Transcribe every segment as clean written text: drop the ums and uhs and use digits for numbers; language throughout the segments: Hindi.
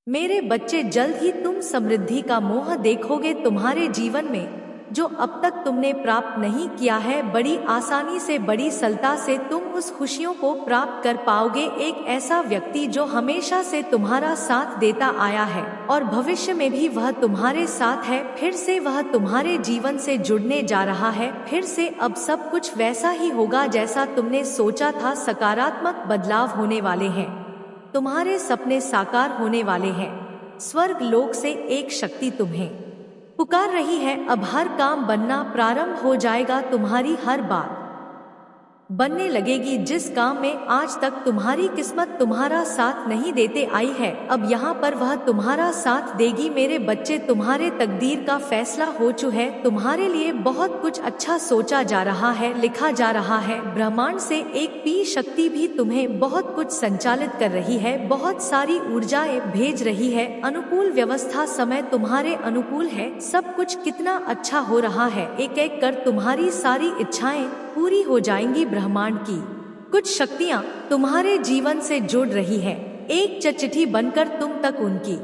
मेरे बच्चे, जल्द ही तुम समृद्धि का मोह देखोगे तुम्हारे जीवन में, जो अब तक तुमने प्राप्त नहीं किया है। बड़ी आसानी से, बड़ी सरलता से तुम उस खुशियों को प्राप्त कर पाओगे। एक ऐसा व्यक्ति जो हमेशा से तुम्हारा साथ देता आया है और भविष्य में भी वह तुम्हारे साथ है, फिर से वह तुम्हारे जीवन से जुड़ने जा रहा है। फिर से अब सब कुछ वैसा ही होगा जैसा तुमने सोचा था। सकारात्मक बदलाव होने वाले हैं, तुम्हारे सपने साकार होने वाले हैं। स्वर्ग लोक से एक शक्ति तुम्हें पुकार रही है। अब हर काम बनना प्रारंभ हो जाएगा, तुम्हारी हर बात बनने लगेगी। जिस काम में आज तक तुम्हारी किस्मत तुम्हारा साथ नहीं देते आई है, अब यहाँ पर वह तुम्हारा साथ देगी। मेरे बच्चे, तुम्हारे तकदीर का फैसला हो चुका है। तुम्हारे लिए बहुत कुछ अच्छा सोचा जा रहा है, लिखा जा रहा है। ब्रह्मांड से एक पी शक्ति भी तुम्हें बहुत कुछ संचालित कर रही है, बहुत सारी ऊर्जाएं भेज रही है। अनुकूल व्यवस्था, समय तुम्हारे अनुकूल है। सब कुछ कितना अच्छा हो रहा है। एक एक कर तुम्हारी सारी इच्छाएं पूरी हो जाएंगी। ब्रह्मांड की कुछ शक्तियां तुम्हारे जीवन से जुड़ रही है। एक चिट्ठी बनकर तुम तक उनकी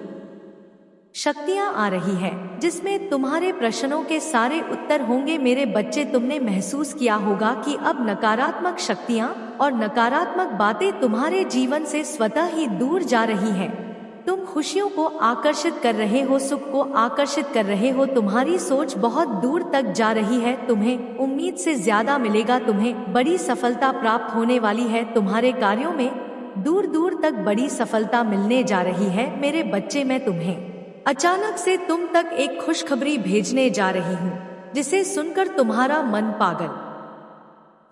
शक्तियां आ रही है, जिसमें तुम्हारे प्रश्नों के सारे उत्तर होंगे। मेरे बच्चे, तुमने महसूस किया होगा कि अब नकारात्मक शक्तियां और नकारात्मक बातें तुम्हारे जीवन से स्वतः ही दूर जा रही हैं। तुम खुशियों को आकर्षित कर रहे हो, सुख को आकर्षित कर रहे हो। तुम्हारी सोच बहुत दूर तक जा रही है। तुम्हें उम्मीद से ज्यादा मिलेगा। तुम्हें बड़ी सफलता प्राप्त होने वाली है। तुम्हारे कार्यों में दूर दूर तक बड़ी सफलता मिलने जा रही है। मेरे बच्चे, मैं तुम्हें अचानक से तुम तक एक खुशखबरी भेजने जा रही हूँ, जिसे सुनकर तुम्हारा मन पागल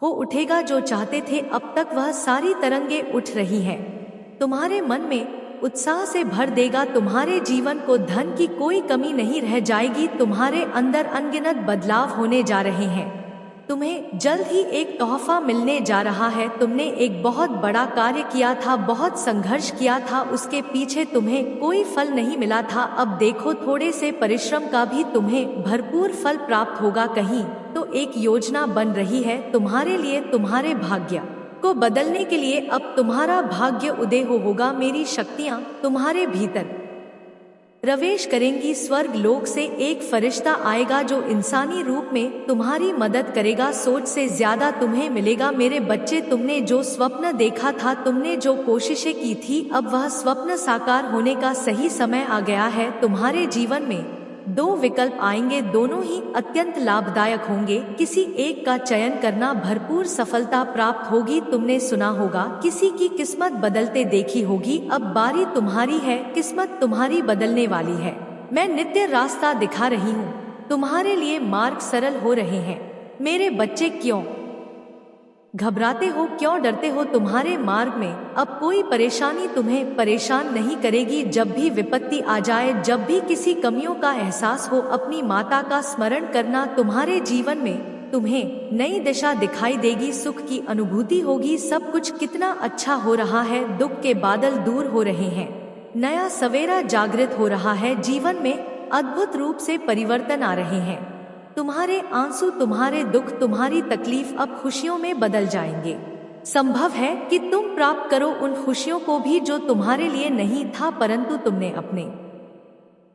हो उठेगा। जो चाहते थे अब तक वह सारी तरंगे उठ रही है, तुम्हारे मन में उत्साह से भर देगा। तुम्हारे जीवन को धन की कोई कमी नहीं रह जाएगी। तुम्हारे अंदर अनगिनत बदलाव होने जा रहे हैं। तुम्हें जल्द ही एक तोहफा मिलने जा रहा है। तुमने एक बहुत बड़ा कार्य किया था, बहुत संघर्ष किया था, उसके पीछे तुम्हें कोई फल नहीं मिला था। अब देखो, थोड़े से परिश्रम का भी तुम्हें भरपूर फल प्राप्त होगा। कहीं तो एक योजना बन रही है तुम्हारे लिए, तुम्हारे भाग्य को बदलने के लिए। अब तुम्हारा भाग्य उदय होगा। मेरी शक्तियां तुम्हारे भीतर प्रवेश करेंगी। स्वर्ग लोक से एक फरिश्ता आएगा जो इंसानी रूप में तुम्हारी मदद करेगा। सोच से ज्यादा तुम्हें मिलेगा। मेरे बच्चे, तुमने जो स्वप्न देखा था, तुमने जो कोशिशें की थी, अब वह स्वप्न साकार होने का सही समय आ गया है। तुम्हारे जीवन में दो विकल्प आएंगे, दोनों ही अत्यंत लाभदायक होंगे। किसी एक का चयन करना, भरपूर सफलता प्राप्त होगी। तुमने सुना होगा, किसी की किस्मत बदलते देखी होगी। अब बारी तुम्हारी है, किस्मत तुम्हारी बदलने वाली है। मैं नित्य रास्ता दिखा रही हूँ, तुम्हारे लिए मार्ग सरल हो रहे हैं। मेरे बच्चे, क्यों घबराते हो, क्यों डरते हो? तुम्हारे मार्ग में अब कोई परेशानी तुम्हें परेशान नहीं करेगी। जब भी विपत्ति आ जाए, जब भी किसी कमियों का एहसास हो, अपनी माता का स्मरण करना। तुम्हारे जीवन में तुम्हें नई दिशा दिखाई देगी, सुख की अनुभूति होगी। सब कुछ कितना अच्छा हो रहा है। दुख के बादल दूर हो रहे हैं, नया सवेरा जागृत हो रहा है। जीवन में अद्भुत रूप से परिवर्तन आ रहे हैं। तुम्हारे आंसू, तुम्हारे दुख, तुम्हारी तकलीफ अब खुशियों में बदल जाएंगे। संभव है कि तुम प्राप्त करो उन खुशियों को भी जो तुम्हारे लिए नहीं था, परंतु तुमने अपने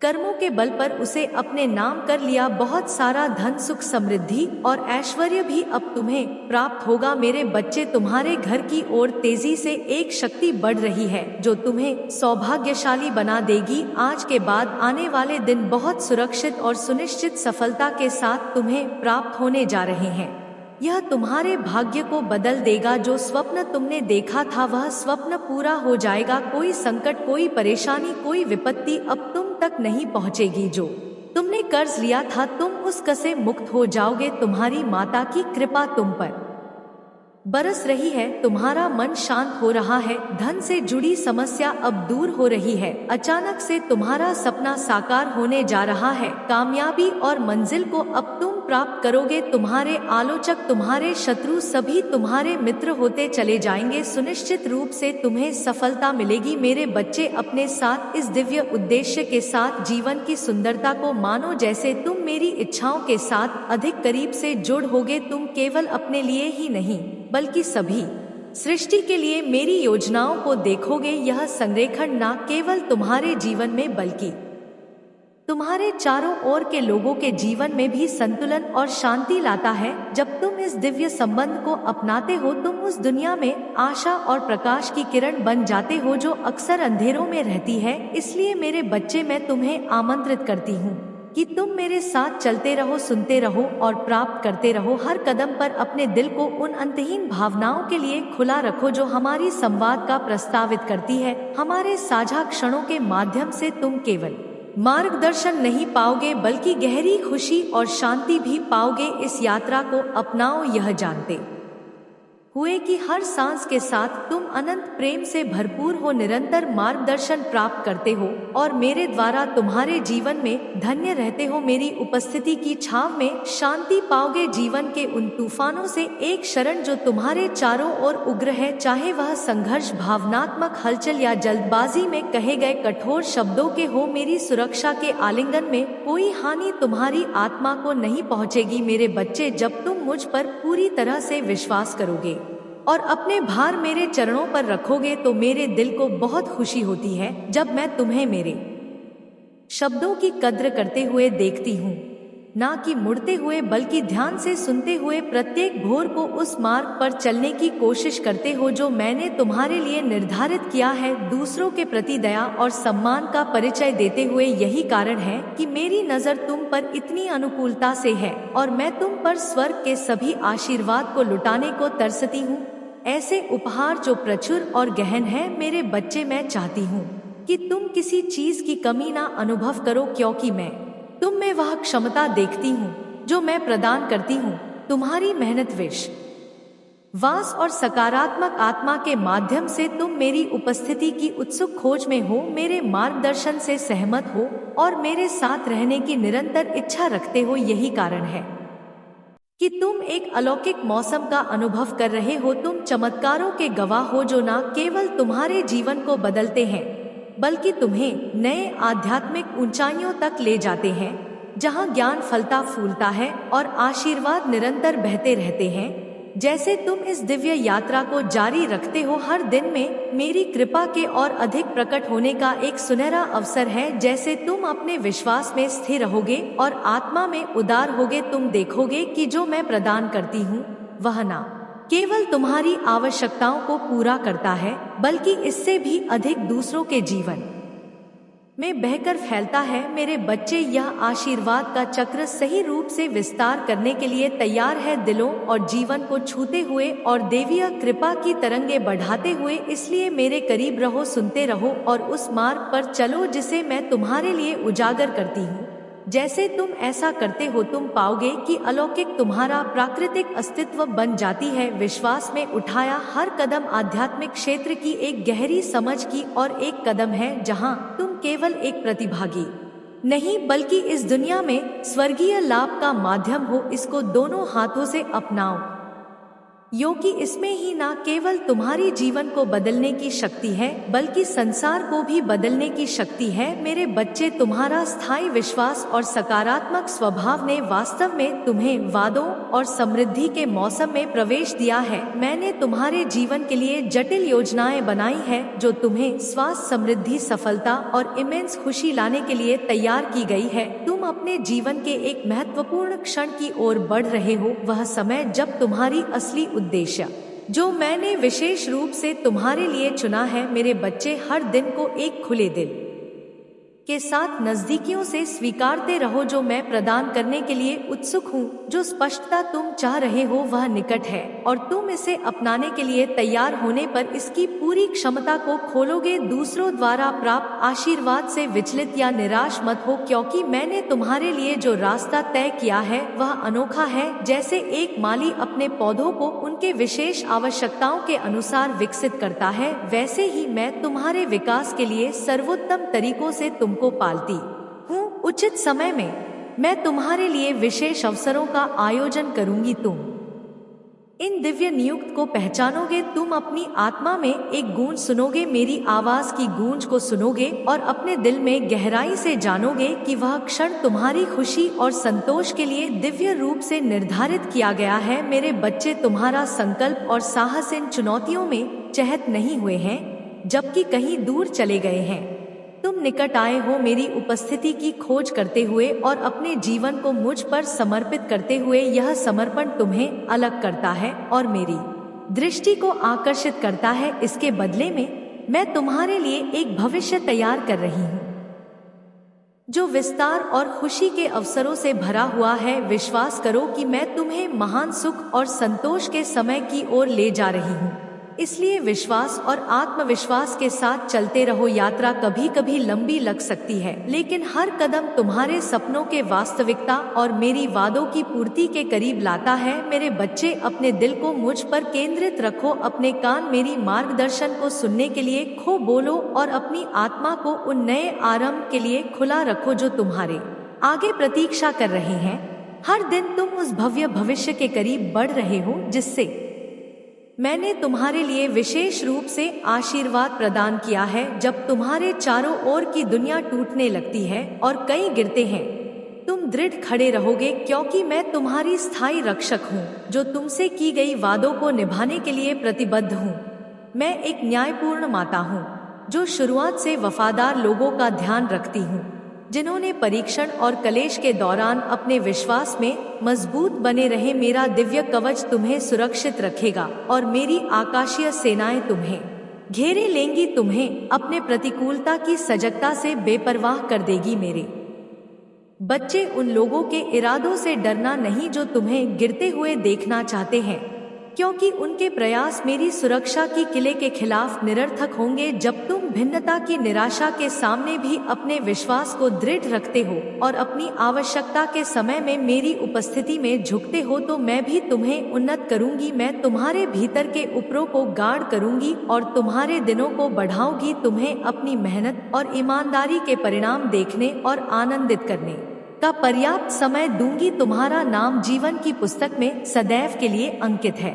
कर्मों के बल पर उसे अपने नाम कर लिया। बहुत सारा धन, सुख, समृद्धि और ऐश्वर्य भी अब तुम्हें प्राप्त होगा। मेरे बच्चे, तुम्हारे घर की ओर तेजी से एक शक्ति बढ़ रही है जो तुम्हें सौभाग्यशाली बना देगी। आज के बाद आने वाले दिन बहुत सुरक्षित और सुनिश्चित सफलता के साथ तुम्हें प्राप्त होने जा रहे हैं। यह तुम्हारे भाग्य को बदल देगा। जो स्वप्न तुमने देखा था वह स्वप्न पूरा हो जाएगा। कोई संकट, कोई परेशानी, कोई विपत्ति अब तुम तक नहीं पहुंचेगी। जो तुमने कर्ज लिया था, तुम उससे से मुक्त हो जाओगे। तुम्हारी माता की कृपा तुम पर बरस रही है। तुम्हारा मन शांत हो रहा है। धन से जुड़ी समस्या अब दूर हो रही है। अचानक से तुम्हारा सपना साकार होने जा रहा है। कामयाबी और मंजिल को अब तुम प्राप्त करोगे। तुम्हारे आलोचक, तुम्हारे शत्रु सभी तुम्हारे मित्र होते चले जाएंगे। सुनिश्चित रूप से तुम्हें सफलता मिलेगी। मेरे बच्चे, अपने साथ इस दिव्य उद्देश्य के साथ जीवन की सुंदरता को मानो, जैसे तुम मेरी इच्छाओं के साथ अधिक करीब से जुड़ होगे। तुम केवल अपने लिए ही नहीं, बल्कि सभी सृष्टि के लिए मेरी योजनाओं को देखोगे, यह संरेखण न केवल तुम्हारे जीवन में बल्कि तुम्हारे चारों ओर के लोगों के जीवन में भी संतुलन और शांति लाता है। जब तुम इस दिव्य संबंध को अपनाते हो, तुम उस दुनिया में आशा और प्रकाश की किरण बन जाते हो जो अक्सर अंधेरों में रहती है। इसलिए मेरे बच्चे, मैं तुम्हें आमंत्रित करती हूँ कि तुम मेरे साथ चलते रहो, सुनते रहो और प्राप्त करते रहो। हर कदम पर अपने दिल को उन अंतहीन भावनाओं के लिए खुला रखो जो हमारी संवाद का प्रस्तावित करती है। हमारे साझा क्षणों के माध्यम से तुम केवल मार्गदर्शन नहीं पाओगे बल्कि गहरी खुशी और शांति भी पाओगे। इस यात्रा को अपनाओ, यह जानते हुए कि हर सांस के साथ तुम अनंत प्रेम से भरपूर हो, निरंतर मार्गदर्शन प्राप्त करते हो और मेरे द्वारा तुम्हारे जीवन में धन्य रहते हो। मेरी उपस्थिति की छाव में शांति पाओगे। जीवन के उन तूफानों से एक शरण जो तुम्हारे चारों ओर उग्र है, चाहे वह संघर्ष, भावनात्मक हलचल या जल्दबाजी में कहे गए कठोर शब्दों के हो, मेरी सुरक्षा के आलिंगन में कोई हानि तुम्हारी आत्मा को नहीं पहुंचेगी। मेरे बच्चे, जब तुम मुझ पर पूरी तरह से विश्वास करोगे और अपने भार मेरे चरणों पर रखोगे तो मेरे दिल को बहुत खुशी होती है जब मैं तुम्हें मेरे शब्दों की कद्र करते हुए देखती हूँ, ना कि मुड़ते हुए बल्कि ध्यान से सुनते हुए प्रत्येक भोर को उस मार्ग पर चलने की कोशिश करते हो जो मैंने तुम्हारे लिए निर्धारित किया है। दूसरों के प्रति दया और सम्मान का परिचय देते हुए यही कारण है कि मेरी नजर तुम पर इतनी अनुकूलता से है और मैं तुम पर स्वर्ग के सभी आशीर्वाद को लुटाने को तरसती हूँ, ऐसे उपहार जो प्रचुर और गहन है। मेरे बच्चे, मैं चाहती हूँ कि तुम किसी चीज की कमी ना अनुभव करो, क्योंकि मैं तुम में वह क्षमता देखती हूँ जो मैं प्रदान करती हूँ। तुम्हारी मेहनत, विश्वास और सकारात्मक आत्मा के माध्यम से तुम मेरी उपस्थिति की उत्सुक खोज में हो, मेरे मार्गदर्शन से सहमत हो और मेरे साथ रहने की निरंतर इच्छा रखते हो। यही कारण है कि तुम एक अलौकिक मौसम का अनुभव कर रहे हो। तुम चमत्कारों के गवाह हो जो न केवल तुम्हारे जीवन को बदलते हैं बल्कि तुम्हें नए आध्यात्मिक ऊंचाइयों तक ले जाते हैं, जहां ज्ञान फलता फूलता है और आशीर्वाद निरंतर बहते रहते हैं। जैसे तुम इस दिव्य यात्रा को जारी रखते हो, हर दिन में मेरी कृपा के और अधिक प्रकट होने का एक सुनहरा अवसर है। जैसे तुम अपने विश्वास में स्थिर रहोगे और आत्मा में उदार होगे, तुम देखोगे कि जो मैं प्रदान करती हूँ वह ना केवल तुम्हारी आवश्यकताओं को पूरा करता है बल्कि इससे भी अधिक दूसरों के जीवन में बहकर फैलता है। मेरे बच्चे, यह आशीर्वाद का चक्र सही रूप से विस्तार करने के लिए तैयार है, दिलों और जीवन को छूते हुए और देवीय कृपा की तरंगे बढ़ाते हुए। इसलिए मेरे करीब रहो, सुनते रहो और उस मार्ग पर चलो जिसे मैं तुम्हारे लिए उजागर करती हूँ। जैसे तुम ऐसा करते हो, तुम पाओगे कि अलौकिक तुम्हारा प्राकृतिक अस्तित्व बन जाती है। विश्वास में उठाया हर कदम आध्यात्मिक क्षेत्र की एक गहरी समझ की और एक कदम है जहां तुम केवल एक प्रतिभागी नहीं बल्कि इस दुनिया में स्वर्गीय लाभ का माध्यम हो। इसको दोनों हाथों से अपनाओ, क्योंकि इसमें ही ना केवल तुम्हारी जीवन को बदलने की शक्ति है बल्कि संसार को भी बदलने की शक्ति है। मेरे बच्चे, तुम्हारा स्थायी विश्वास और सकारात्मक स्वभाव ने वास्तव में तुम्हें वादों और समृद्धि के मौसम में प्रवेश दिया है। मैंने तुम्हारे जीवन के लिए जटिल योजनाएं बनाई है जो तुम्हें स्वास्थ्य, समृद्धि, सफलता और इमेंस खुशी लाने के लिए तैयार की गई है। तुम अपने जीवन के एक महत्वपूर्ण क्षण की ओर बढ़ रहे हो, वह समय जब तुम्हारी असली उद्देश्य जो मैंने विशेष रूप से तुम्हारे लिए चुना है। मेरे बच्चे, हर दिन को एक खुले दिल के साथ नजदीकियों से स्वीकारते रहो जो मैं प्रदान करने के लिए उत्सुक हूँ। जो स्पष्टता तुम चाह रहे हो वह निकट है और तुम इसे अपनाने के लिए तैयार होने पर इसकी पूरी क्षमता को खोलोगे। दूसरों द्वारा प्राप्त आशीर्वाद से विचलित या निराश मत हो, क्योंकि मैंने तुम्हारे लिए जो रास्ता तय किया है वह अनोखा है। जैसे एक माली अपने पौधों को उनके विशेष आवश्यकताओं के अनुसार विकसित करता है, वैसे ही मैं तुम्हारे विकास के लिए सर्वोत्तम तरीकों से को पालती हूँ। उचित समय में मैं तुम्हारे लिए विशेष अवसरों का आयोजन करूंगी। तुम इन दिव्य नियुक्त को पहचानोगे। तुम अपनी आत्मा में एक गूंज सुनोगे, मेरी आवाज की गूंज को सुनोगे और अपने दिल में गहराई से जानोगे कि वह क्षण तुम्हारी खुशी और संतोष के लिए दिव्य रूप से निर्धारित किया गया है। मेरे बच्चे, तुम्हारा संकल्प और साहस इन चुनौतियों में चहत नहीं हुए हैं, जबकि कहीं दूर चले गए हैं। तुम निकट आए हो, मेरी उपस्थिति की खोज करते हुए और अपने जीवन को मुझ पर समर्पित करते हुए। यह समर्पण तुम्हें अलग करता है और मेरी दृष्टि को आकर्षित करता है। इसके बदले में मैं तुम्हारे लिए एक भविष्य तैयार कर रही हूँ जो विस्तार और खुशी के अवसरों से भरा हुआ है। विश्वास करो कि मैं तुम्हें महान सुख और संतोष के समय की ओर ले जा रही हूँ। इसलिए विश्वास और आत्मविश्वास के साथ चलते रहो। यात्रा कभी कभी लंबी लग सकती है, लेकिन हर कदम तुम्हारे सपनों के वास्तविकता और मेरी वादों की पूर्ति के करीब लाता है। मेरे बच्चे, अपने दिल को मुझ पर केंद्रित रखो, अपने कान मेरी मार्गदर्शन को सुनने के लिए खो बोलो और अपनी आत्मा को उन नए आरंभ के लिए खुला रखो जो तुम्हारे आगे प्रतीक्षा कर रहे हैं। हर दिन तुम उस भव्य भविष्य के करीब बढ़ रहे हो जिससे मैंने तुम्हारे लिए विशेष रूप से आशीर्वाद प्रदान किया है। जब तुम्हारे चारों ओर की दुनिया टूटने लगती है और कई गिरते हैं, तुम दृढ़ खड़े रहोगे, क्योंकि मैं तुम्हारी स्थायी रक्षक हूँ जो तुमसे की गई वादों को निभाने के लिए प्रतिबद्ध हूँ। मैं एक न्यायपूर्ण माता हूँ जो शुरुआत से वफादार लोगों का ध्यान रखती हूँ, जिन्होंने परीक्षण और कलेश के दौरान अपने विश्वास में मजबूत बने रहे। मेरा दिव्य कवच तुम्हें सुरक्षित रखेगा और मेरी आकाशीय सेनाएं तुम्हें घेरे लेंगी, तुम्हें अपने प्रतिकूलता की सजगता से बेपरवाह कर देगी। मेरे बच्चे, उन लोगों के इरादों से डरना नहीं जो तुम्हें गिरते हुए देखना चाहते हैं, क्योंकि उनके प्रयास मेरी सुरक्षा की किले के खिलाफ निरर्थक होंगे। जब तुम भिन्नता की निराशा के सामने भी अपने विश्वास को दृढ़ रखते हो और अपनी आवश्यकता के समय में मेरी उपस्थिति में झुकते हो, तो मैं भी तुम्हें उन्नत करूंगी। मैं तुम्हारे भीतर के उपरों को गाढ़ करूंगी और तुम्हारे दिनों को बढ़ाऊंगी। तुम्हें अपनी मेहनत और ईमानदारी के परिणाम देखने और आनंदित करने का पर्याप्त समय दूंगी। तुम्हारा नाम जीवन की पुस्तक में सदैव के लिए अंकित है,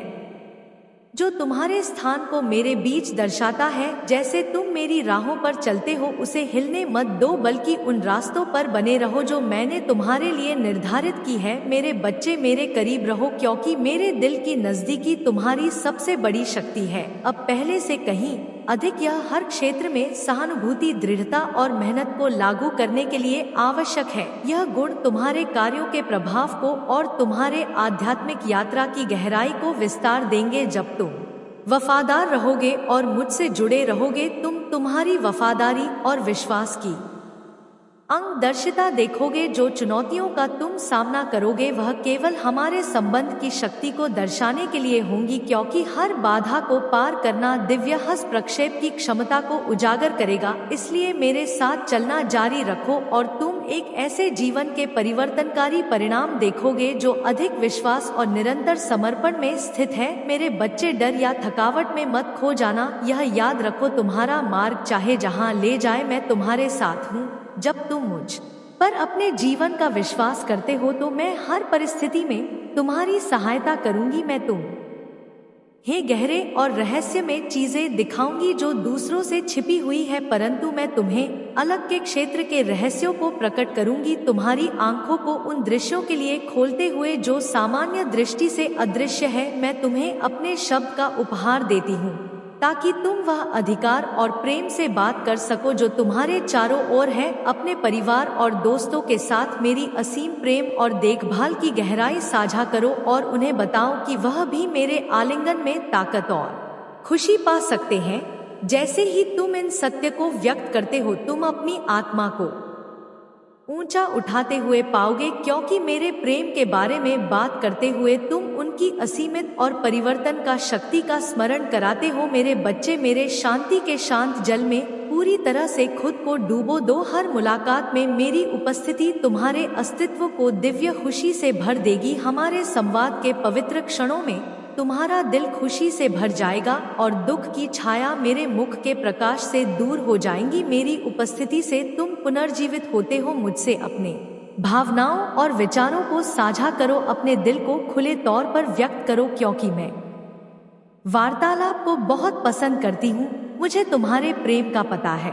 जो तुम्हारे स्थान को मेरे बीच दर्शाता है। जैसे तुम मेरी राहों पर चलते हो, उसे हिलने मत दो, बल्कि उन रास्तों पर बने रहो जो मैंने तुम्हारे लिए निर्धारित की है। मेरे बच्चे, मेरे करीब रहो, क्योंकि मेरे दिल की नजदीकी तुम्हारी सबसे बड़ी शक्ति है। अब पहले से कहीं अधिक यह हर क्षेत्र में सहानुभूति, दृढ़ता और मेहनत को लागू करने के लिए आवश्यक है। यह गुण तुम्हारे कार्यों के प्रभाव को और तुम्हारे आध्यात्मिक यात्रा की गहराई को विस्तार देंगे। जब तुम वफादार रहोगे और मुझसे जुड़े रहोगे, तुम तुम्हारी वफादारी और विश्वास की अंगदर्शिता देखोगे। जो चुनौतियों का तुम सामना करोगे वह केवल हमारे संबंध की शक्ति को दर्शाने के लिए होंगी, क्योंकि हर बाधा को पार करना दिव्य हस्त प्रक्षेप की क्षमता को उजागर करेगा। इसलिए मेरे साथ चलना जारी रखो और तुम एक ऐसे जीवन के परिवर्तनकारी परिणाम देखोगे जो अधिक विश्वास और निरंतर समर्पण में स्थित है। मेरे बच्चे, डर या थकावट में मत खो जाना। यह याद रखो, तुम्हारा मार्ग चाहे जहां ले जाए, मैं तुम्हारे साथ हूँ। जब तुम मुझ पर अपने जीवन का विश्वास करते हो तो मैं हर परिस्थिति में तुम्हारी सहायता करूंगी। मैं तुम्हें गहरे और रहस्य में चीजें दिखाऊंगी जो दूसरों से छिपी हुई है, परंतु मैं तुम्हें अलग के क्षेत्र के रहस्यों को प्रकट करूंगी, तुम्हारी आंखों को उन दृश्यों के लिए खोलते हुए जो सामान्य दृष्टि से अदृश्य है। मैं तुम्हें अपने शब्द का उपहार देती हूँ ताकि तुम वह अधिकार और प्रेम से बात कर सको जो तुम्हारे चारों ओर है। अपने परिवार और दोस्तों के साथ मेरी असीम प्रेम और देखभाल की गहराई साझा करो और उन्हें बताओ कि वह भी मेरे आलिंगन में ताकत और खुशी पा सकते हैं। जैसे ही तुम इन सत्य को व्यक्त करते हो, तुम अपनी आत्मा को ऊंचा उठाते हुए पाओगे, क्योंकि मेरे प्रेम के बारे में बात करते हुए तुम उनकी असीमित और परिवर्तन का शक्ति का स्मरण कराते हो। मेरे बच्चे, मेरे शांति के शांत जल में पूरी तरह से खुद को डूबो दो। हर मुलाकात में मेरी उपस्थिति तुम्हारे अस्तित्व को दिव्य खुशी से भर देगी। हमारे संवाद के पवित्र क्षणों में तुम्हारा दिल खुशी से भर जाएगा और दुख की छाया मेरे मुख के प्रकाश से दूर हो जाएंगी। मेरी उपस्थिति से तुम पुनर्जीवित होते हो, मुझसे अपने भावनाओं और विचारों को साझा करो, अपने दिल को खुले तौर पर व्यक्त करो, क्योंकि मैं वार्तालाप को बहुत पसंद करती हूँ। मुझे तुम्हारे प्रेम का पता है,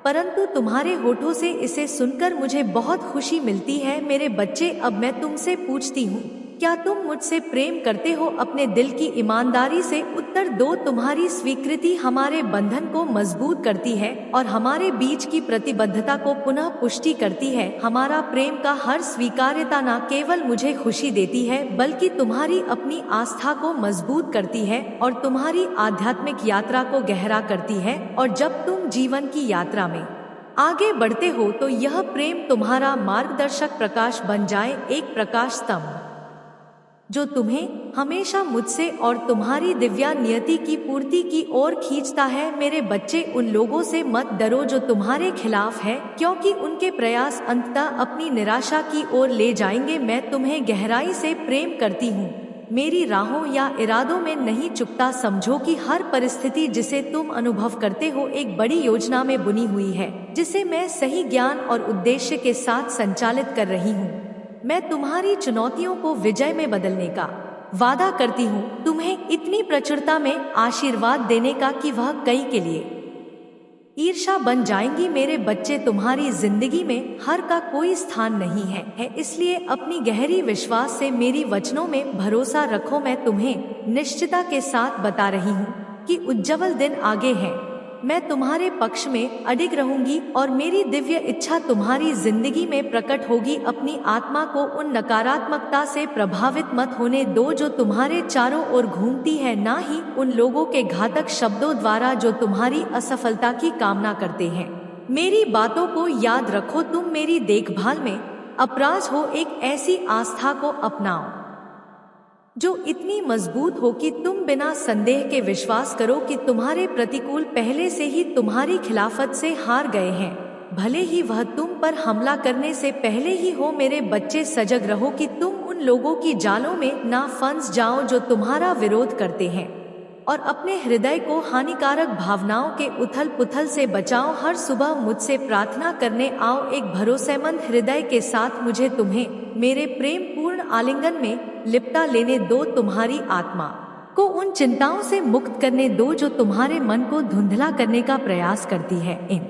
परंतु तुम्हारे होठों से इसे सुनकर मुझे बहुत खुशी मिलती है। मेरे बच्चे, अब मैं तुमसे पूछती हूँ, क्या तुम मुझसे प्रेम करते हो? अपने दिल की ईमानदारी से उत्तर दो। तुम्हारी स्वीकृति हमारे बंधन को मजबूत करती है और हमारे बीच की प्रतिबद्धता को पुनः पुष्टि करती है। हमारा प्रेम का हर स्वीकार्यता न केवल मुझे खुशी देती है, बल्कि तुम्हारी अपनी आस्था को मजबूत करती है और तुम्हारी आध्यात्मिक यात्रा को गहरा करती है। और जब तुम जीवन की यात्रा में आगे बढ़ते हो तो यह प्रेम तुम्हारा मार्गदर्शक प्रकाश बन जाए, एक प्रकाश स्तंभ जो तुम्हें हमेशा मुझसे और तुम्हारी दिव्या नियति की पूर्ति की ओर खींचता है। मेरे बच्चे, उन लोगों से मत डरो जो तुम्हारे खिलाफ है, क्योंकि उनके प्रयास अंततः अपनी निराशा की ओर ले जाएंगे। मैं तुम्हें गहराई से प्रेम करती हूँ, मेरी राहों या इरादों में नहीं चुकता। समझो कि हर परिस्थिति जिसे तुम अनुभव करते हो एक बड़ी योजना में बुनी हुई है, जिसे मैं सही ज्ञान और उद्देश्य के साथ संचालित कर रही हूँ। मैं तुम्हारी चुनौतियों को विजय में बदलने का वादा करती हूँ, तुम्हें इतनी प्रचुरता में आशीर्वाद देने का कि वह कई के लिए ईर्ष्या बन जाएंगी। मेरे बच्चे, तुम्हारी जिंदगी में हार का कोई स्थान नहीं है, इसलिए अपनी गहरी विश्वास से मेरी वचनों में भरोसा रखो। मैं तुम्हें निश्चितता के साथ बता रही हूँ कि उज्जवल दिन आगे हैं। मैं तुम्हारे पक्ष में अडिग रहूंगी और मेरी दिव्य इच्छा तुम्हारी जिंदगी में प्रकट होगी। अपनी आत्मा को उन नकारात्मकता से प्रभावित मत होने दो जो तुम्हारे चारों ओर घूमती है, ना ही उन लोगों के घातक शब्दों द्वारा जो तुम्हारी असफलता की कामना करते हैं। मेरी बातों को याद रखो, तुम मेरी देखभाल में अपराध हो। एक ऐसी आस्था को अपनाओ जो इतनी मजबूत हो कि तुम बिना संदेह के विश्वास करो कि तुम्हारे प्रतिकूल पहले से ही तुम्हारी खिलाफत से हार गए हैं, भले ही वह तुम पर हमला करने से पहले ही हो। मेरे बच्चे, सजग रहो कि तुम उन लोगों की जालों में ना फंस जाओ जो तुम्हारा विरोध करते हैं, और अपने हृदय को हानिकारक भावनाओं के उथल पुथल से बचाओ। हर सुबह मुझसे प्रार्थना करने आओ, एक भरोसेमंद हृदय के साथ मुझे तुम्हें मेरे प्रेम पूर्ण आलिंगन में लिपटा लेने दो। तुम्हारी आत्मा को उन चिंताओं से मुक्त करने दो जो तुम्हारे मन को धुंधला करने का प्रयास करती है। इन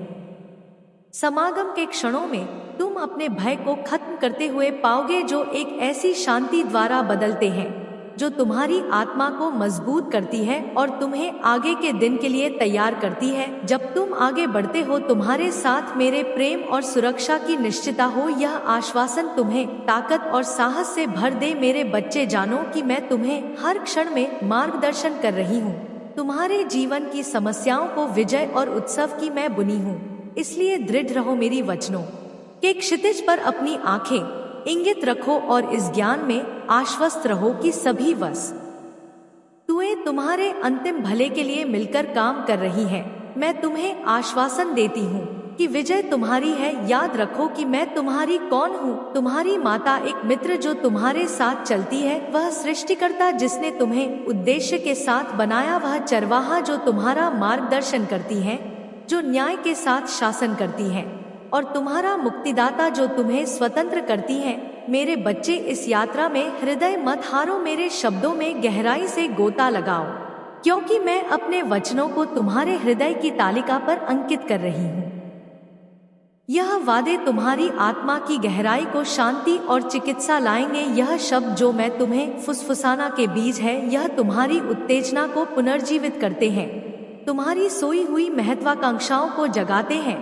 समागम के क्षणों में तुम अपने भय को खत्म करते हुए पाओगे, जो एक ऐसी शांति द्वारा बदलते हैं जो तुम्हारी आत्मा को मजबूत करती है और तुम्हें आगे के दिन के लिए तैयार करती है। जब तुम आगे बढ़ते हो, तुम्हारे साथ मेरे प्रेम और सुरक्षा की निश्चितता हो। यह आश्वासन तुम्हें ताकत और साहस से भर दे। मेरे बच्चे, जानो कि मैं तुम्हें हर क्षण में मार्गदर्शन कर रही हूँ। तुम्हारे जीवन की समस्याओं को विजय और उत्सव की मैं बुनी हूँ, इसलिए दृढ़ रहो। मेरी वचनों के क्षितिज पर अपनी आंखें इंगित रखो और इस ज्ञान में आश्वस्त रहो कि सभी वस्तुएं तुम्हारे अंतिम भले के लिए मिलकर काम कर रही हैं। मैं तुम्हें आश्वासन देती हूँ कि विजय तुम्हारी है। याद रखो कि मैं तुम्हारी कौन हूँ, तुम्हारी माता, एक मित्र जो तुम्हारे साथ चलती है, वह सृष्टिकर्ता जिसने तुम्हें उद्देश्य के साथ बनाया, वह चरवाहा जो तुम्हारा मार्गदर्शन करती है, जो न्याय के साथ शासन करती है, और तुम्हारा मुक्तिदाता जो तुम्हें स्वतंत्र करती है। मेरे बच्चे, इस यात्रा में हृदय मत हारो, मेरे शब्दों में गहराई से गोता लगाओ, क्योंकि मैं अपने वचनों को तुम्हारे हृदय की तालिका पर अंकित कर रही हूँ। यह वादे तुम्हारी आत्मा की गहराई को शांति और चिकित्सा लाएंगे। यह शब्द जो मैं तुम्हें फुसफुसाना के बीज है, यह तुम्हारी उत्तेजना को पुनर्जीवित करते हैं, तुम्हारी सोई हुई महत्वाकांक्षाओं को जगाते हैं।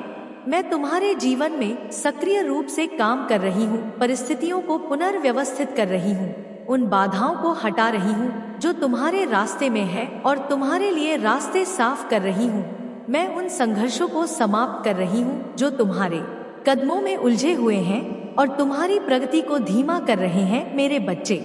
मैं तुम्हारे जीवन में सक्रिय रूप से काम कर रही हूँ, परिस्थितियों को पुनर्व्यवस्थित कर रही हूँ, उन बाधाओं को हटा रही हूँ जो तुम्हारे रास्ते में है और तुम्हारे लिए रास्ते साफ कर रही हूँ। मैं उन संघर्षों को समाप्त कर रही हूँ जो तुम्हारे कदमों में उलझे हुए हैं और तुम्हारी प्रगति को धीमा कर रहे हैं। मेरे बच्चे,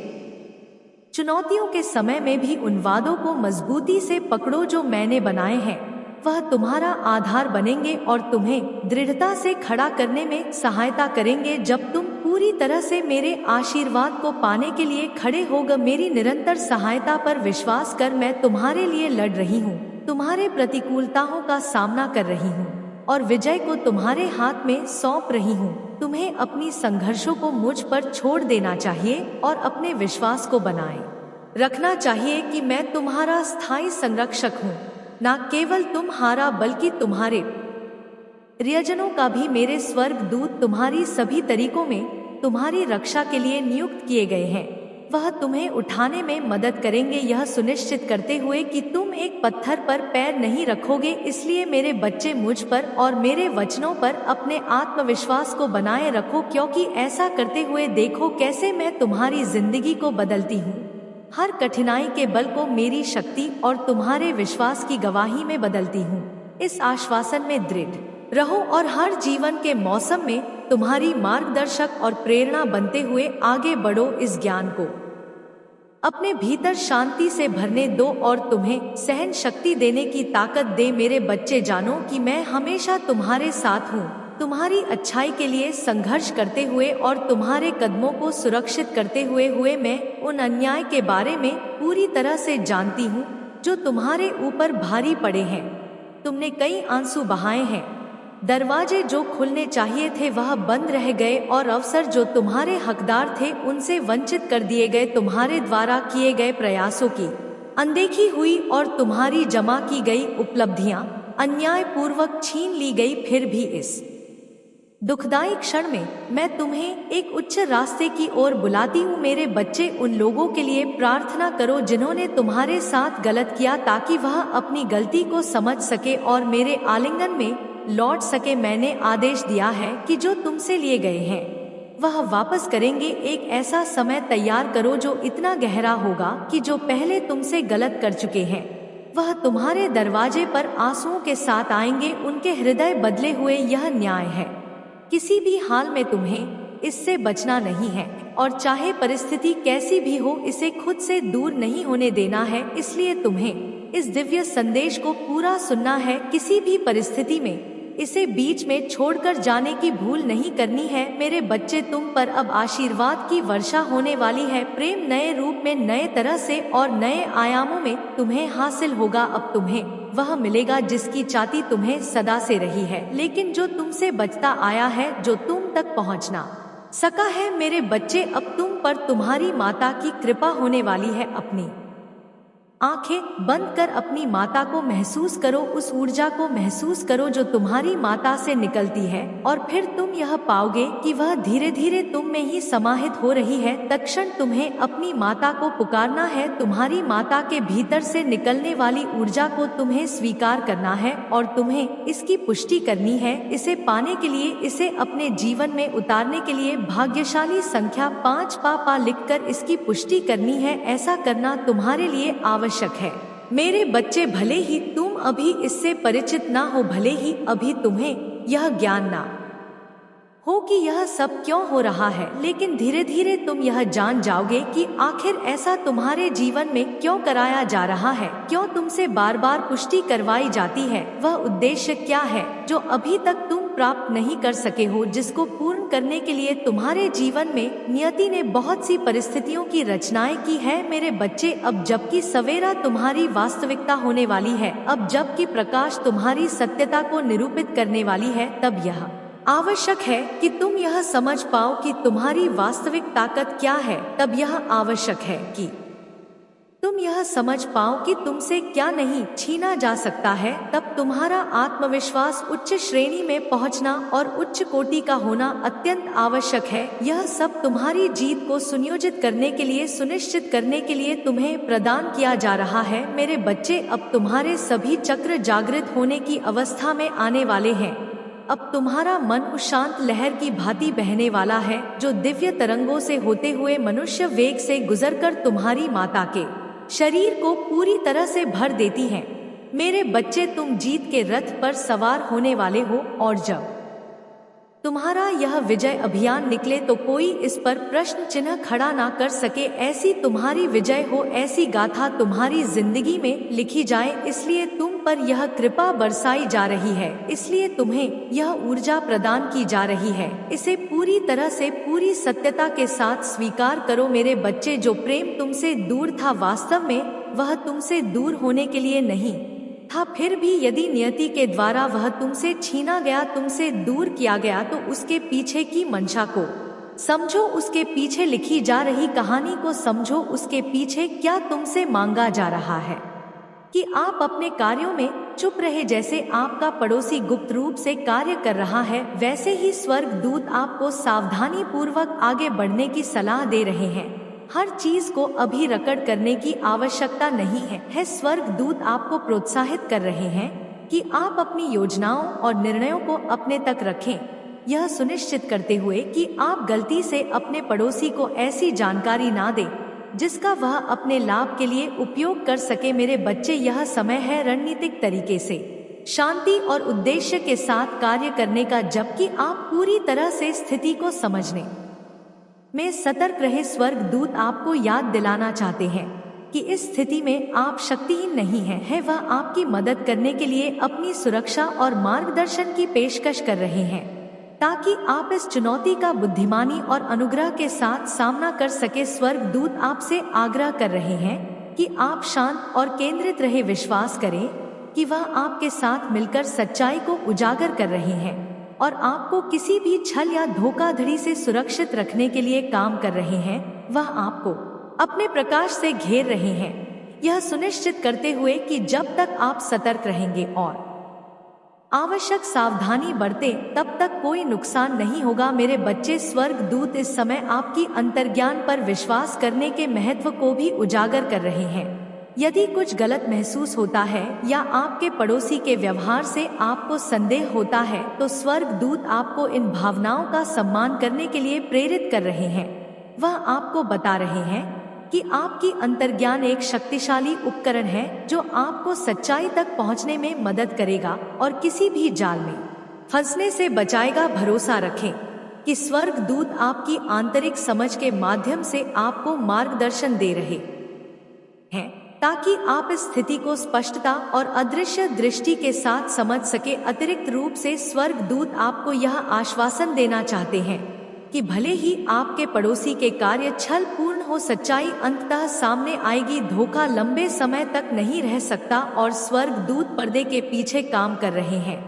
चुनौतियों के समय में भी उन वादों को मजबूती से पकड़ो जो मैंने बनाए हैं। वह तुम्हारा आधार बनेंगे और तुम्हें दृढ़ता से खड़ा करने में सहायता करेंगे। जब तुम पूरी तरह से मेरे आशीर्वाद को पाने के लिए खड़े होगे, मेरी निरंतर सहायता पर विश्वास कर। मैं तुम्हारे लिए लड़ रही हूँ, तुम्हारे प्रतिकूलताओं का सामना कर रही हूँ, और विजय को तुम्हारे हाथ में सौंप रही हूँ। तुम्हें अपनी संघर्षों को मुझ पर छोड़ देना चाहिए और अपने विश्वास को बनाए रखना चाहिए कि मैं तुम्हारा स्थायी संरक्षक हूँ। न केवल तुम्हारा बल्कि तुम्हारे प्रियजनों का भी मेरे स्वर्ग दूत तुम्हारी सभी तरीकों में तुम्हारी रक्षा के लिए नियुक्त किए गए हैं। वह तुम्हें उठाने में मदद करेंगे, यह सुनिश्चित करते हुए कि तुम एक पत्थर पर पैर नहीं रखोगे। इसलिए मेरे बच्चे, मुझ पर और मेरे वचनों पर अपने आत्मविश्वास को बनाए रखो, क्योंकि ऐसा करते हुए देखो कैसे मैं तुम्हारी जिंदगी को बदलती हूँ। हर कठिनाई के बल को मेरी शक्ति और तुम्हारे विश्वास की गवाही में बदलती हूँ। इस आश्वासन में दृढ़ रहो और हर जीवन के मौसम में तुम्हारी मार्गदर्शक और प्रेरणा बनते हुए आगे बढ़ो। इस ज्ञान को अपने भीतर शांति से भरने दो और तुम्हें सहन शक्ति देने की ताकत दे। मेरे बच्चे, जानो कि मैं हमेशा तुम्हारे साथ हूँ, तुम्हारी अच्छाई के लिए संघर्ष करते हुए और तुम्हारे कदमों को सुरक्षित करते हुए मैं उन अन्याय के बारे में पूरी तरह से जानती हूँ जो तुम्हारे ऊपर भारी पड़े हैं। तुमने कई आंसू बहाए हैं, दरवाजे जो खुलने चाहिए थे वह बंद रह गए और अवसर जो तुम्हारे हकदार थे उनसे वंचित कर दिए गए। तुम्हारे द्वारा किए गए प्रयासों की अनदेखी हुई और तुम्हारी जमा की गई उपलब्धियां अन्याय पूर्वक छीन ली गई। फिर भी इस दुखदायी क्षण में मैं तुम्हें एक उच्च रास्ते की ओर बुलाती हूँ। मेरे बच्चे, उन लोगों के लिए प्रार्थना करो जिन्होंने तुम्हारे साथ गलत किया, ताकि वह अपनी गलती को समझ सके और मेरे आलिंगन में लौट सके। मैंने आदेश दिया है कि जो तुमसे लिए गए हैं वह वापस करेंगे। एक ऐसा समय तैयार करो जो इतना गहरा होगा कि जो पहले तुमसे गलत कर चुके हैं वह तुम्हारे दरवाजे पर आंसुओं के साथ आएंगे, उनके हृदय बदले हुए। यह न्याय है, किसी भी हाल में तुम्हें इससे बचना नहीं है और चाहे परिस्थिति कैसी भी हो इसे खुद से दूर नहीं होने देना है। इसलिए तुम्हें इस दिव्य संदेश को पूरा सुनना है, किसी भी परिस्थिति में इसे बीच में छोड़कर जाने की भूल नहीं करनी है। मेरे बच्चे, तुम पर अब आशीर्वाद की वर्षा होने वाली है। प्रेम नए रूप में, नए तरह से और नए आयामों में तुम्हें हासिल होगा। अब तुम्हें वह मिलेगा जिसकी चाहती तुम्हें सदा से रही है, लेकिन जो तुमसे बचता आया है, जो तुम तक पहुंचना सका है। मेरे बच्चे, अब तुम पर तुम्हारी माता की कृपा होने वाली है। अपनी आंखें बंद कर अपनी माता को महसूस करो, उस ऊर्जा को महसूस करो जो तुम्हारी माता से निकलती है, और फिर तुम यह पाओगे कि वह धीरे धीरे तुम में ही समाहित हो रही है। तत्क्षण तुम्हें अपनी माता को पुकारना है। तुम्हारी माता के भीतर से निकलने वाली ऊर्जा को तुम्हें स्वीकार करना है और तुम्हें इसकी पुष्टि करनी है। इसे पाने के लिए, इसे अपने जीवन में उतारने के लिए भाग्यशाली संख्या 5 पा लिखकर इसकी पुष्टि करनी है। ऐसा करना तुम्हारे लिए आवश्यक है। मेरे बच्चे, भले ही तुम अभी इससे परिचित ना हो, भले ही अभी तुम्हें यह ज्ञान ना हो कि यह सब क्यों हो रहा है, लेकिन धीरे धीरे तुम यह जान जाओगे कि आखिर ऐसा तुम्हारे जीवन में क्यों कराया जा रहा है, क्यों तुमसे बार बार पुष्टि करवाई जाती है। वह उद्देश्य क्या है जो अभी तक तुम प्राप्त नहीं कर सके हो, जिसको पूर्ण करने के लिए तुम्हारे जीवन में नियति ने बहुत सी परिस्थितियों की रचनाएं की है। मेरे बच्चे, अब जबकि सवेरा तुम्हारी वास्तविकता होने वाली है, अब जबकि प्रकाश तुम्हारी सत्यता को निरूपित करने वाली है, तब यह आवश्यक है कि तुम यह समझ पाओ कि तुम्हारी वास्तविक ताकत क्या है। तब यह आवश्यक है कि तुम यह समझ पाओ कि तुमसे क्या नहीं छीना जा सकता है। तब तुम्हारा आत्मविश्वास उच्च श्रेणी में पहुंचना और उच्च कोटि का होना अत्यंत आवश्यक है। यह सब तुम्हारी जीत को सुनियोजित करने के लिए, सुनिश्चित करने के लिए तुम्हें प्रदान किया जा रहा है। मेरे बच्चे, अब तुम्हारे सभी चक्र जागृत होने की अवस्था में आने वाले हैं। अब तुम्हारा मन उस शांत लहर की भांति बहने वाला है जो दिव्य तरंगों से होते हुए मनुष्य वेग से गुजरकर तुम्हारी माता के शरीर को पूरी तरह से भर देती है। मेरे बच्चे, तुम जीत के रथ पर सवार होने वाले हो और जब तुम्हारा यह विजय अभियान निकले तो कोई इस पर प्रश्न चिन्ह खड़ा ना कर सके। ऐसी तुम्हारी विजय हो, ऐसी गाथा तुम्हारी जिंदगी में लिखी जाए। इसलिए तुम पर यह कृपा बरसाई जा रही है, इसलिए तुम्हें यह ऊर्जा प्रदान की जा रही है। इसे पूरी तरह से, पूरी सत्यता के साथ स्वीकार करो। मेरे बच्चे, जो प्रेम तुमसे दूर था, वास्तव में वह तुमसे दूर होने के लिए नहीं था, फिर भी यदि नियति के द्वारा वह तुमसे छीना गया, तुमसे दूर किया गया, तो उसके पीछे की मंशा को समझो, उसके पीछे लिखी जा रही कहानी को समझो, उसके पीछे क्या तुमसे मांगा जा रहा है कि आप अपने कार्यों में चुप रहे। जैसे आपका पड़ोसी गुप्त रूप से कार्य कर रहा है, वैसे ही स्वर्ग दूत आपको सावधानी पूर्वक आगे बढ़ने की सलाह दे रहे हैं। हर चीज को अभी रकड़ करने की आवश्यकता नहीं है। स्वर्ग दूत आपको प्रोत्साहित कर रहे हैं कि आप अपनी योजनाओं और निर्णयों को अपने तक रखें, यह सुनिश्चित करते हुए कि आप गलती से अपने पड़ोसी को ऐसी जानकारी ना दें जिसका वह अपने लाभ के लिए उपयोग कर सके। मेरे बच्चे, यह समय है रणनीतिक तरीके से शांति और उद्देश्य के साथ कार्य करने का, जबकि आप पूरी तरह से स्थिति को समझने में सतर्क रहे। स्वर्ग दूत आपको याद दिलाना चाहते हैं कि इस स्थिति में आप शक्तिहीन नहीं हैं। वह आपकी मदद करने के लिए अपनी सुरक्षा और मार्गदर्शन की पेशकश कर रहे हैं ताकि आप इस चुनौती का बुद्धिमानी और अनुग्रह के साथ सामना कर सके। स्वर्ग दूत आपसे आग्रह कर रहे हैं कि आप शांत और केंद्रित रहे, विश्वास करें कि वह आपके साथ मिलकर सच्चाई को उजागर कर रहे हैं और आपको किसी भी छल या धोखाधड़ी से सुरक्षित रखने के लिए काम कर रहे हैं। वह आपको अपने प्रकाश से घेर रहे हैं, यह सुनिश्चित करते हुए कि जब तक आप सतर्क रहेंगे और आवश्यक सावधानी बरते, तब तक कोई नुकसान नहीं होगा। मेरे बच्चे, स्वर्ग दूत इस समय आपकी अंतर्ज्ञान पर विश्वास करने के महत्व को भी उजागर कर रहे हैं। यदि कुछ गलत महसूस होता है या आपके पड़ोसी के व्यवहार से आपको संदेह होता है, तो स्वर्ग दूत आपको इन भावनाओं का सम्मान करने के लिए प्रेरित कर रहे हैं। वह आपको बता रहे हैं कि आपकी अंतर्ज्ञान एक शक्तिशाली उपकरण है जो आपको सच्चाई तक पहुंचने में मदद करेगा और किसी भी जाल में फंसने से बचाएगा। भरोसा रखें कि स्वर्ग दूत आपकी आंतरिक समझ के माध्यम से आपको मार्गदर्शन दे रहे हैं ताकि आप इस स्थिति को स्पष्टता और अदृश्य दृष्टि के साथ समझ सके। अतिरिक्त रूप से स्वर्ग दूत आपको यह आश्वासन देना चाहते हैं कि भले ही आपके पड़ोसी के कार्य छल पूर्ण हो, सच्चाई अंततः सामने आएगी। धोखा लंबे समय तक नहीं रह सकता और स्वर्ग दूत पर्दे के पीछे काम कर रहे हैं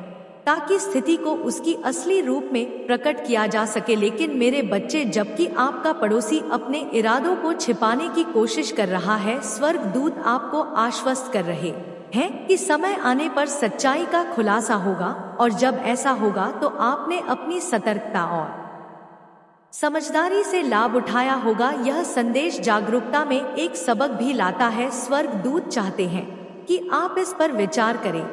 ताकि स्थिति को उसकी असली रूप में प्रकट किया जा सके। लेकिन मेरे बच्चे, जबकि आपका पड़ोसी अपने इरादों को छिपाने की कोशिश कर रहा है, स्वर्ग दूत आपको आश्वस्त कर रहे हैं कि समय आने पर सच्चाई का खुलासा होगा और जब ऐसा होगा तो आपने अपनी सतर्कता और समझदारी से लाभ उठाया होगा। यह संदेश जागरूकता में एक सबक भी लाता है। स्वर्ग दूत चाहते हैं कि आप इस पर विचार करें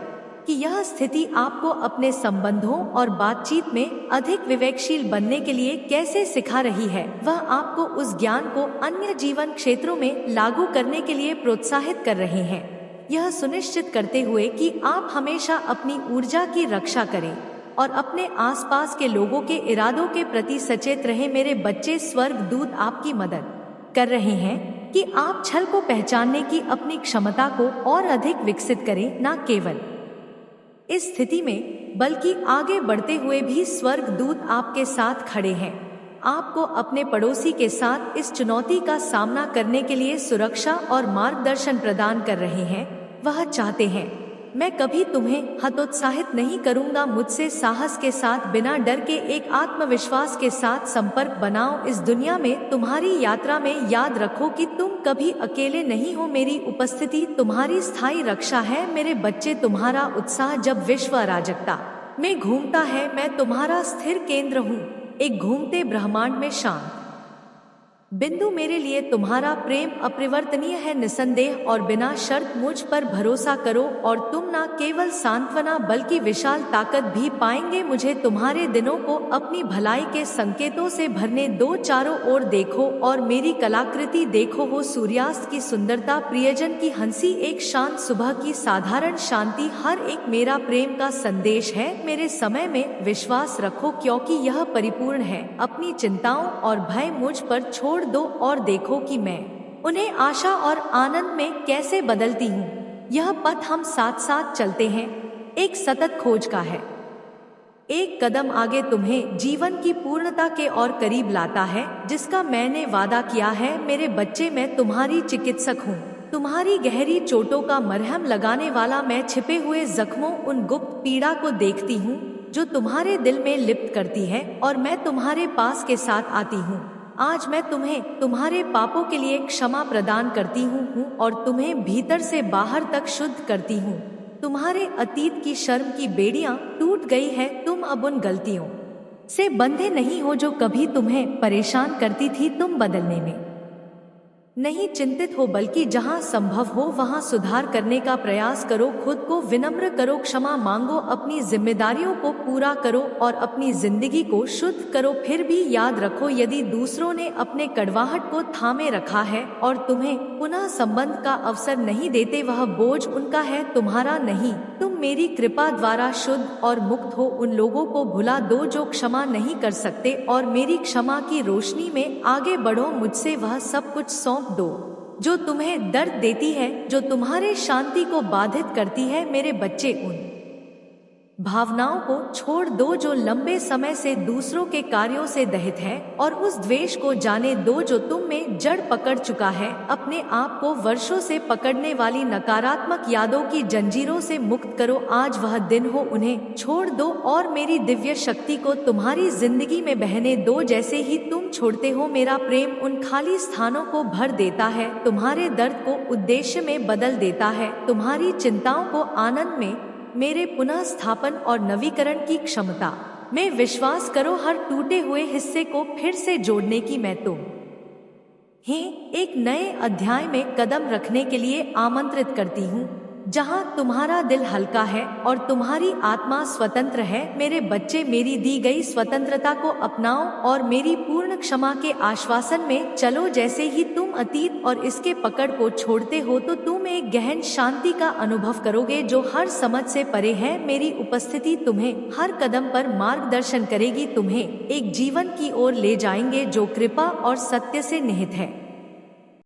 कि यह स्थिति आपको अपने संबंधों और बातचीत में अधिक विवेकशील बनने के लिए कैसे सिखा रही है। वह आपको उस ज्ञान को अन्य जीवन क्षेत्रों में लागू करने के लिए प्रोत्साहित कर रहे हैं, यह सुनिश्चित करते हुए कि आप हमेशा अपनी ऊर्जा की रक्षा करें और अपने आसपास के लोगों के इरादों के प्रति सचेत रहें। मेरे बच्चे, स्वर्ग दूत आपकी मदद कर रहे हैं कि आप छल को पहचानने की अपनी क्षमता को और अधिक विकसित करें, न केवल इस स्थिति में बल्कि आगे बढ़ते हुए भी। स्वर्ग दूत आपके साथ खड़े हैं, आपको अपने पड़ोसी के साथ इस चुनौती का सामना करने के लिए सुरक्षा और मार्गदर्शन प्रदान कर रहे हैं। वह चाहते हैं, मैं कभी तुम्हें हतोत्साहित नहीं करूंगा। मुझसे साहस के साथ, बिना डर के, एक आत्मविश्वास के साथ संपर्क बनाओ। इस दुनिया में तुम्हारी यात्रा में याद रखो कि तुम कभी अकेले नहीं हो। मेरी उपस्थिति तुम्हारी स्थायी रक्षा है। मेरे बच्चे, तुम्हारा उत्साह जब विश्व अराजकता में घूमता है, मैं तुम्हारा स्थिर केंद्र हूँ, एक घूमते ब्रह्मांड में शांत बिंदु। मेरे लिए तुम्हारा प्रेम अपरिवर्तनीय है, निसंदेह और बिना शर्त। मुझ पर भरोसा करो और तुम न केवल सांत्वना बल्कि विशाल ताकत भी पाएंगे। मुझे तुम्हारे दिनों को अपनी भलाई के संकेतों से भरने दो। चारों ओर देखो और मेरी कलाकृति देखो, वो सूर्यास्त की सुंदरता, प्रियजन की हंसी, एक शांत सुबह की साधारण शांति, हर एक मेरा प्रेम का संदेश है। मेरे समय में विश्वास रखो क्योंकि यह परिपूर्ण है। अपनी चिंताओं और भय मुझ पर छोड़ दो और देखो कि मैं उन्हें आशा और आनंद में कैसे बदलती हूँ। यह पथ हम साथ साथ चलते हैं, एक सतत खोज का है। एक कदम आगे तुम्हें जीवन की पूर्णता के और करीब लाता है, जिसका मैंने वादा किया है। मेरे बच्चे, मैं तुम्हारी चिकित्सक हूँ, तुम्हारी गहरी चोटों का मरहम लगाने वाला मैं छिपे हुए जख्मों, उन गुप्त पीड़ा को देखती हूँ जो तुम्हारे दिल में लिप्त करती है, और मैं तुम्हारे पास के साथ आती हूँ। आज मैं तुम्हें तुम्हारे पापों के लिए क्षमा प्रदान करती हूँ और तुम्हें भीतर से बाहर तक शुद्ध करती हूँ। तुम्हारे अतीत की शर्म की बेड़ियां टूट गई है। तुम अब उन गलतियों से बंधे नहीं हो जो कभी तुम्हें परेशान करती थी। तुम बदलने में नहीं चिंतित हो, बल्कि जहां संभव हो वहां सुधार करने का प्रयास करो। खुद को विनम्र करो, क्षमा मांगो, अपनी जिम्मेदारियों को पूरा करो और अपनी जिंदगी को शुद्ध करो। फिर भी याद रखो, यदि दूसरों ने अपने कड़वाहट को थामे रखा है और तुम्हें पुनः संबंध का अवसर नहीं देते, वह बोझ उनका है, तुम्हारा नहीं। तुम मेरी कृपा द्वारा शुद्ध और मुक्त हो। उन लोगों को भुला दो जो क्षमा नहीं कर सकते और मेरी क्षमा की रोशनी में आगे बढ़ो। मुझसे वह सब कुछ सौंप दो जो तुम्हें दर्द देती है, जो तुम्हारे शांति को बाधित करती है। मेरे बच्चे, उन भावनाओं को छोड़ दो जो लंबे समय से दूसरों के कार्यों से दहित है, और उस द्वेष को जाने दो जो तुम में जड़ पकड़ चुका है। अपने आप को वर्षों से पकड़ने वाली नकारात्मक यादों की जंजीरों से मुक्त करो। आज वह दिन हो, उन्हें छोड़ दो और मेरी दिव्य शक्ति को तुम्हारी जिंदगी में बहने दो। जैसे ही तुम छोड़ते हो, मेरा प्रेम उन खाली स्थानों को भर देता है, तुम्हारे दर्द को उद्देश्य में बदल देता है, तुम्हारी चिंताओं को आनंद में। मेरे पुनः स्थापन और नवीकरण की क्षमता में विश्वास करो। हर टूटे हुए हिस्से को फिर से जोड़ने की मैं तुम्हें एक नए अध्याय में कदम रखने के लिए आमंत्रित करती हूँ, जहाँ तुम्हारा दिल हल्का है और तुम्हारी आत्मा स्वतंत्र है। मेरे बच्चे, मेरी दी गई स्वतंत्रता को अपनाओ और मेरी पूर्ण क्षमा के आश्वासन में चलो। जैसे ही तुम अतीत और इसके पकड़ को छोड़ते हो, तो तुम एक गहन शांति का अनुभव करोगे जो हर समझ से परे है। मेरी उपस्थिति तुम्हें हर कदम पर मार्गदर्शन करेगी, तुम्हें एक जीवन की ओर ले जाएंगे जो कृपा और सत्य से निहित है।